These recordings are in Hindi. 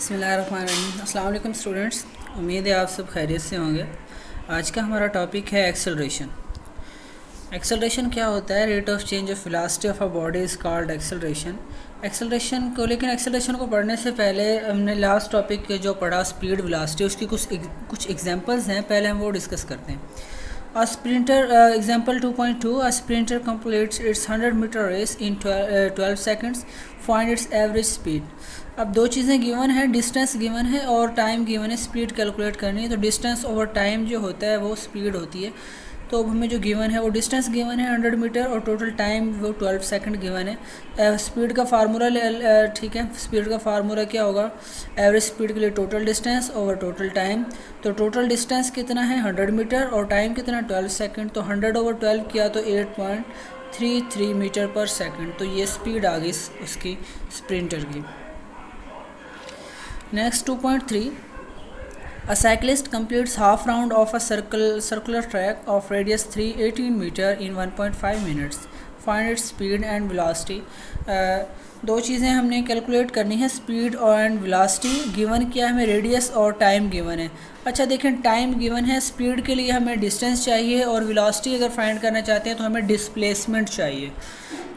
बिस्मिल्लाहिर्रहमानिर्रहीम। अस्सलाम वालेकुम स्टूडेंट्स, उम्मीद है आप सब खैरियत से होंगे। आज का हमारा टॉपिक है एक्सेलरेशन। एक्सेलरेशन क्या होता है? Rate of change of velocity of a body is called acceleration. लेकिन एक्सेलरेशन को पढ़ने से पहले हमने लास्ट टॉपिक जो पढ़ा स्पीड वेलोसिटी, उसकी कुछ एग्जांपल्स हैं, पहले हम वो डिस्कस करते हैं। A sprinter, example 2.2, a sprinter completes its 100-meter race in 12 seconds. Find its average speed. अब दो चीज़ें गिवन है, डिस्टेंस गिवन है और टाइम गिवन है। स्पीड कैलकुलेट करनी है तो डिस्टेंस ओवर टाइम जो होता है वो स्पीड होती है। तो हमें जो गिवन है वो डिस्टेंस गिवन है 100 मीटर और टोटल टाइम वो 12 सेकंड गिवन है। स्पीड का फार्मूला ठीक है, स्पीड का फार्मूला क्या होगा? एवरेज स्पीड के लिए total distance over total time. तो टोटल डिस्टेंस कितना है 100 मीटर और टाइम कितना 12 सेकंड। तो 100 ओवर 12 किया तो 8.33 मीटर पर सेकंड। तो ये स्पीड आ गई उसकी स्प्रिंटर की। Next 2.3, a cyclist completes half round of a circular track of radius 318 meter in 1.5 minutes. Find its speed and velocity. दो चीज़ें हमने कैलकुलेट करनी है, स्पीड एंड वेलोसिटी। गिवन क्या है हमें? रेडियस और टाइम गिवन है। अच्छा देखें, टाइम गिवन है, स्पीड के लिए हमें डिस्टेंस चाहिए और वेलोसिटी अगर फाइंड करना चाहते हैं तो हमें डिस्प्लेसमेंट चाहिए।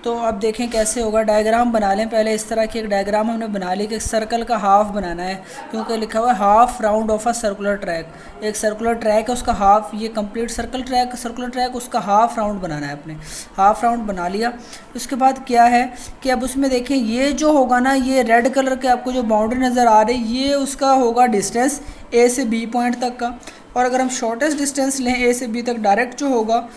तो अब देखें कैसे होगा। डायग्राम बना लें पहले। इस तरह की एक डायग्राम हमने बना ली कि सर्कल का हाफ बनाना है, क्योंकि लिखा हुआ है half round of a circular track. एक सर्कुलर ट्रैक है, उसका हाफ, ये कंप्लीट सर्कुलर ट्रैक उसका हाफ राउंड बनाना है। अपने हाफ राउंड बना लिया। उसके बाद क्या है कि अब उसमें देखें ये जो होगा ना, ये रेड कलर के आपको जो बाउंड्री नज़र आ रही, ये उसका होगा डिस्टेंस ए से बी पॉइंट तक का। और अगर हम शॉर्टेस्ट डिस्टेंस लें ए से बी तक डायरेक्ट जो होगा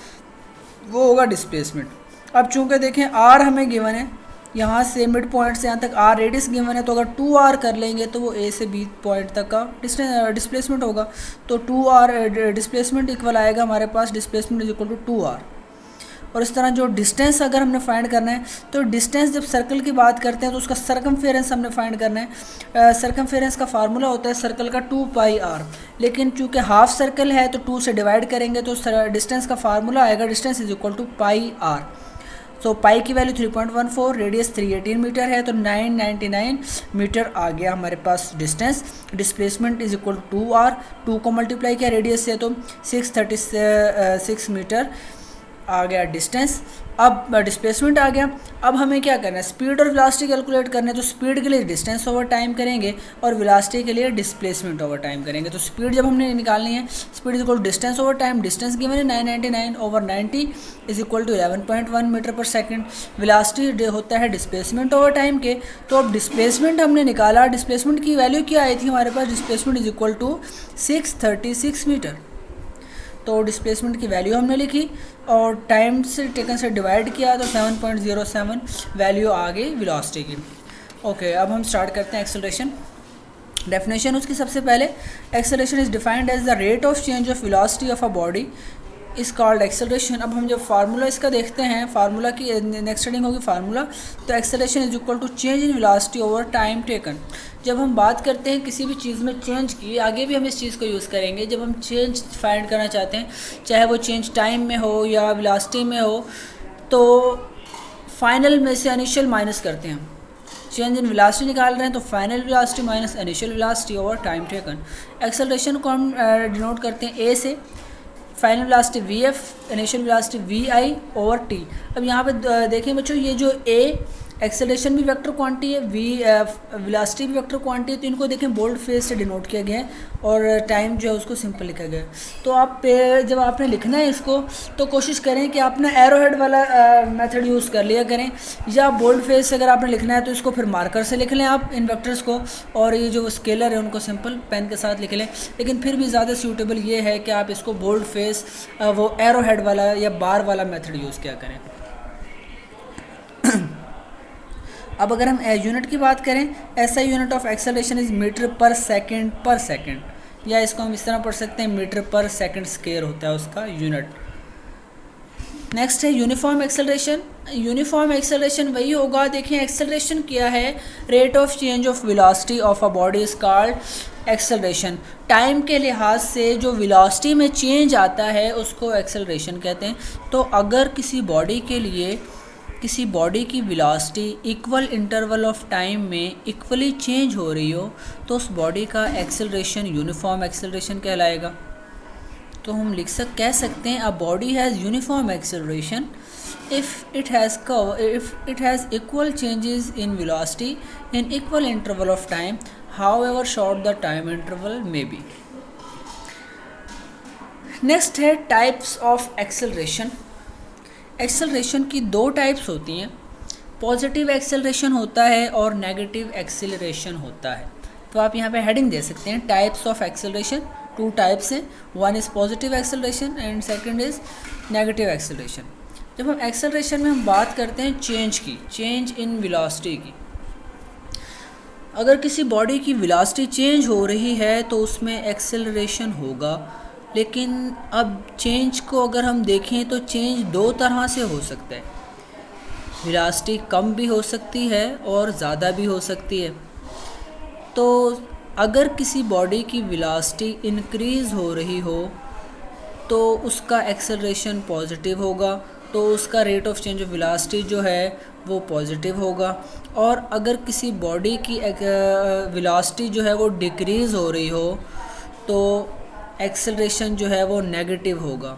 वो होगा डिस्प्लेसमेंट। अब चूंकि देखें आर हमें गिवन है, यहाँ से मिड पॉइंट से यहाँ तक आर रेडियस गिवन है, तो अगर 2r कर लेंगे तो वो ए से बी पॉइंट तक का डिस्प्लेसमेंट होगा। तो 2r डिस्प्लेसमेंट इक्वल आएगा हमारे पास displacement is equal to 2r। और इस तरह जो डिस्टेंस अगर हमने फाइंड करना है तो डिस्टेंस जब सर्कल की बात करते हैं तो उसका सरकमफेरेंस हमने फाइंड करना है। सरकमफेरेंस का फार्मूला होता है सर्कल का 2πr, लेकिन चूंकि हाफ सर्कल है तो 2 से डिवाइड करेंगे तो डिस्टेंस का फार्मूला आएगा distance is equal to πr। तो पाई की वैल्यू 3.14, रेडियस 318 मीटर है, तो 999 मीटर आ गया हमारे पास distance. Displacement is equal to 2r, 2 को मल्टीप्लाई किया रेडियस से तो 636 मीटर आ गया डिस्टेंस। अब डिस्प्लेसमेंट आ गया। अब हमें क्या करना है? स्पीड और वेलोसिटी कैलकुलेट करना है। तो स्पीड के लिए डिस्टेंस ओवर टाइम करेंगे और वेलोसिटी के लिए डिस्प्लेसमेंट ओवर टाइम करेंगे। तो स्पीड जब हमने निकालनी है, speed is equal to distance over time. Distance given है 999 over 90 is equal to 11.1 metre per second. Velocity होता है डिस्प्लेसमेंट ओवर टाइम के। तो अब डिस्प्लेसमेंट हमने निकाला, डिस्प्लेसमेंट की वैल्यू क्या आई थी हमारे पास? Displacement is equal to 636 metre. तो डिस्प्लेसमेंट की वैल्यू हमने लिखी और टाइम से टेकन से डिवाइड किया तो 7.07 वैल्यू आ गई वेलोसिटी की। ओके, अब हम स्टार्ट करते हैं एक्सेलरेशन। डेफिनेशन उसकी सबसे पहले, acceleration is defined as the rate of change of velocity of a body is called acceleration. अब हम जब फार्मूला इसका देखते हैं, फार्मूला की नेक्स्ट हेडिंग होगी फार्मूला। तो acceleration is equal to change in velocity over time taken. जब हम बात करते हैं किसी भी चीज़ में चेंज की, आगे भी हम इस चीज़ को यूज़ करेंगे, जब हम चेंज फाइंड करना चाहते हैं, चाहे वो चेंज टाइम में हो या वेलोसिटी में हो, तो फाइनल में से इनिशियल माइनस करते हैं। चेंज इन वेलोसिटी निकाल रहे हैं तो final velocity minus initial velocity over time taken. Acceleration को हम डिनोट करते हैं ए से, final velocity vf, initial velocity vi over t। अब यहाँ पे देखें बच्चों, ये जो a एक्सेलरेशन भी वेक्टर क्वांटिटी है, वेलोसिटी भी वेक्टर क्वांटिटी है, तो इनको देखें बोल्ड फेस से डिनोट किया गया है और टाइम जो है उसको सिंपल लिखा गया है। तो आप जब आपने लिखना है इसको तो कोशिश करें कि आपने एरो हेड वाला मेथड यूज़ कर लिया करें, या बोल्ड फेस से अगर आपने लिखना है तो इसको फिर मार्कर से लिख लें आप इन वेक्टर्स को, और ये जो स्केलर है उनको सिंपल पेन के साथ लिख लें। लेकिन फिर भी ज़्यादा सूटेबल ये है कि आप इसको बोल्ड फेस वो एरो हेड वाला या बार वाला मेथड यूज़ किया करें। अब अगर हम यूनिट की बात करें, ऐसा unit of acceleration is metre per second, या इसको हम इस तरह पढ़ सकते हैं मीटर पर सेकंड स्क्वायर होता है उसका यूनिट। नेक्स्ट है यूनिफॉर्म एक्सेलरेशन। यूनिफॉर्म एक्सेलरेशन वही होगा, देखें एक्सेलरेशन क्या है? Rate of change of velocity of a body is called acceleration. Time के लिहाज से जो वेलोसिटी में चेंज आता है उसको एक्सेलरेशन कहते हैं। तो अगर किसी बॉडी के लिए किसी बॉडी की velocity equal interval of time में इक्वली चेंज हो रही हो तो उस बॉडी का एक्सेलरेशन यूनिफॉर्म एक्सेलरेशन कहलाएगा। तो हम कह सकते हैं a body has uniform acceleration if it has equal changes in velocity in equal interval of time, however short the time interval may be. Next है टाइप्स ऑफ एक्सेलरेशन। एक्सेलरेशन की दो टाइप्स होती हैं, पॉजिटिव एक्सेलरेशन होता है और नेगेटिव एक्सेलरेशन होता है। तो आप यहाँ पे हेडिंग दे सकते हैं types of acceleration, two types हैं, one is positive acceleration and second is negative acceleration. जब हम एक्सेलरेशन में हम बात करते हैं चेंज इन वेलोसिटी की, अगर किसी बॉडी की वेलोसिटी चेंज हो रही है तो उसमें एक्सेलरेशन होगा। लेकिन अब चेंज को अगर हम देखें तो चेंज दो तरह से हो सकता है, वेलोसिटी कम भी हो सकती है और ज़्यादा भी हो सकती है। तो अगर किसी बॉडी की वेलोसिटी इंक्रीज़ हो रही हो तो उसका एक्सेलरेशन पॉजिटिव होगा, तो उसका rate of change of velocity जो है वो पॉजिटिव होगा। और अगर किसी बॉडी की वेलोसिटी जो है वो डिक्रीज़ हो रही हो तो एक्सेलरेशन जो है वो नेगेटिव होगा।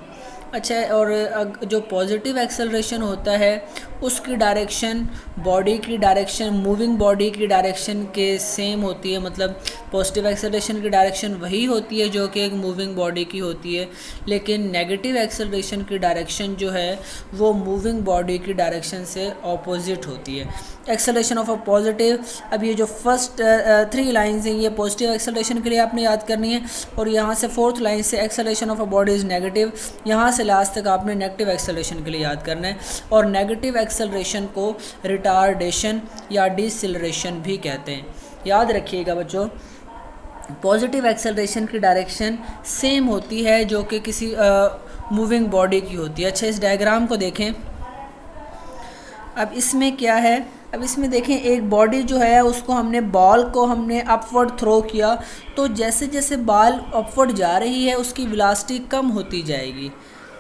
अच्छा, और जो पॉजिटिव एक्सेलरेशन होता है उसकी डायरेक्शन बॉडी की डायरेक्शन, मूविंग बॉडी की डायरेक्शन के सेम होती है, मतलब पॉजिटिव एक्सेलरेशन की डायरेक्शन वही होती है जो कि एक मूविंग बॉडी की होती है। लेकिन नेगेटिव एक्सेलरेशन की डायरेक्शन जो है वो मूविंग बॉडी की डायरेक्शन से ऑपोजिट होती है। एक्सेलरेशन ऑफ अ पॉजिटिव, अब ये जो फर्स्ट 3 लाइन्स हैं ये पॉजिटिव एक्सेलरेशन के लिए आपने याद करनी है, और यहाँ से 4th लाइन से acceleration of a body is negative, यहाँ से लास्ट तक आपने नेगेटिव एक्सेलरेशन के लिए याद करना है। और नेगेटिव एक्सेलरेशन को रिटार्डेशन या डिसेलरेशन भी कहते हैं। याद रखिएगा बच्चों, पॉजिटिव एक्सेलरेशन की डायरेक्शन सेम होती है जो कि किसी मूविंग बॉडी की होती है। अच्छा, इस डायग्राम को देखें। अब इसमें क्या है, अब इसमें देखें एक बॉडी जो है उसको बॉल को हमने अपवर्ड थ्रो किया, तो जैसे जैसे बॉल अपवर्ड जा रही है उसकी वेलोसिटी कम होती जाएगी।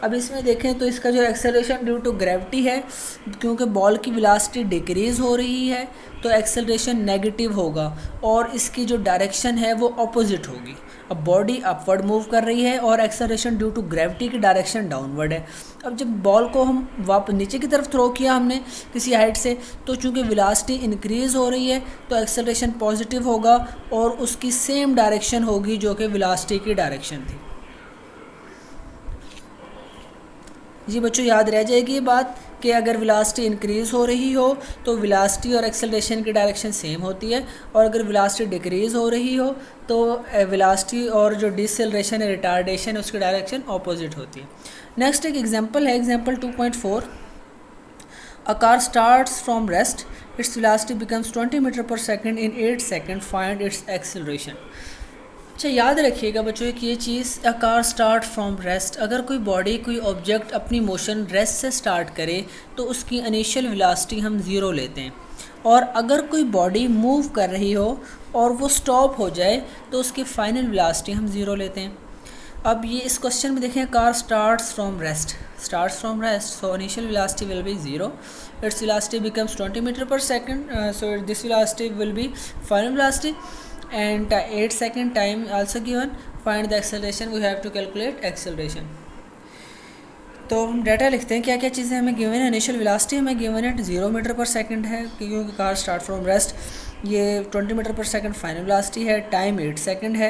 अब इसमें देखें तो इसका जो एक्सेलरेशन ड्यू टू ग्रेविटी है, क्योंकि बॉल की वेलोसिटी डिक्रीज़ हो रही है तो एक्सेलरेशन नेगेटिव होगा और इसकी जो डायरेक्शन है वो अपोजिट होगी। अब बॉडी अपवर्ड मूव कर रही है और एक्सेलरेशन ड्यू टू ग्रेविटी की डायरेक्शन डाउनवर्ड है। अब जब बॉल को हम वापस नीचे की तरफ थ्रो किया हमने किसी हाइट से, तो चूँकि वेलोसिटी इंक्रीज़ हो रही है तो एक्सेलरेशन पॉजिटिव होगा और उसकी सेम डायरेक्शन होगी जो कि वेलोसिटी की डायरेक्शन थी। जी बच्चों, याद रह जाएगी ये बात कि अगर वेलोसिटी इंक्रीज़ हो रही हो तो वेलोसिटी और एक्सेलरेशन की डायरेक्शन सेम होती है, और अगर वेलोसिटी डिक्रीज़ हो रही हो तो वेलोसिटी और जो डिसेलरेशन है, रिटार्डेशन है, उसकी डायरेक्शन ऑपोजिट होती है। नेक्स्ट एक एग्जांपल है, example 2.4। A car starts from rest, its velocity becomes 20 metre per second in 8 second, find its acceleration. अच्छा, याद रखिएगा बच्चों कि ये चीज़, a car start from rest, अगर कोई बॉडी कोई ऑब्जेक्ट अपनी मोशन रेस्ट से स्टार्ट करे तो उसकी इनिशियल वेलोसिटी हम 0 लेते हैं, और अगर कोई बॉडी मूव कर रही हो और वो स्टॉप हो जाए तो उसकी फाइनल वेलोसिटी हम 0 लेते हैं। अब ये इस क्वेश्चन में देखें, car starts from rest, so initial velocity will be 0, its velocity becomes 20 metre per second, so this velocity will be final velocity and 8 second time also given, find the acceleration, we have to calculate acceleration। तो हम डाटा लिखते हैं क्या क्या चीज़ें हमें गिवन है। इनिशियल वेलोसिटी हमें गिवन है 0 मीटर पर सेकंड है क्योंकि कार स्टार्ट फ्रॉम रेस्ट, ये 20 metre per second final velocity है, टाइम 8 सेकंड है।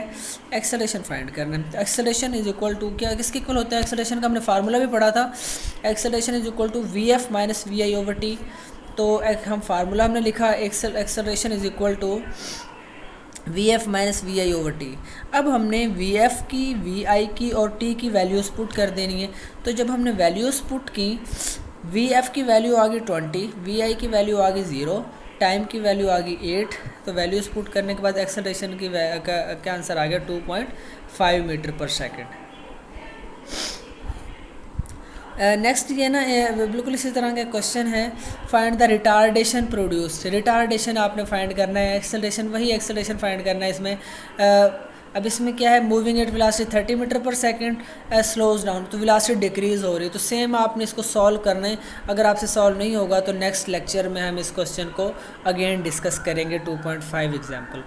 एक्सेलरेशन फाइंड करना है। एक्सेलरेशन इज इक्वल टू, क्या किसके इक्वल होता है एक्सेलरेशन का, हमने फार्मूला भी पढ़ा था। Acceleration is equal to VF minus VI/T। तो हम फार्मूला हमने लिखा, acceleration is equal to VF minus VI/T। अब हमने VF की, VI की और T की वैल्यूज़ पुट कर देनी है। तो जब हमने वैल्यूज़ पुट की, VF की वैल्यू आ गई 20, VI की वैल्यू आ गई 0, टाइम की वैल्यू आ गई 8, तो वैल्यूज़ पुट करने के बाद एक्सेलरेशन की क्या आंसर आ गया 2.5 मीटर पर सेकेंड। नेक्स्ट ये ना बिल्कुल इसी तरह का क्वेश्चन है, find the retardation produced. Retardation आपने फाइंड करना है, एक्सेलरेशन वही एक्सेलरेशन फाइंड करना है। इसमें अब इसमें क्या है, moving at velocity 30 metre per second as slows down, तो वेलोसिटी डिक्रीज़ हो रही है। तो सेम आपने इसको सॉल्व करना है। अगर आपसे सॉल्व नहीं होगा तो नेक्स्ट लेक्चर में हम इस क्वेश्चन को अगेन डिस्कस करेंगे 2.5 एग्जाम्पल।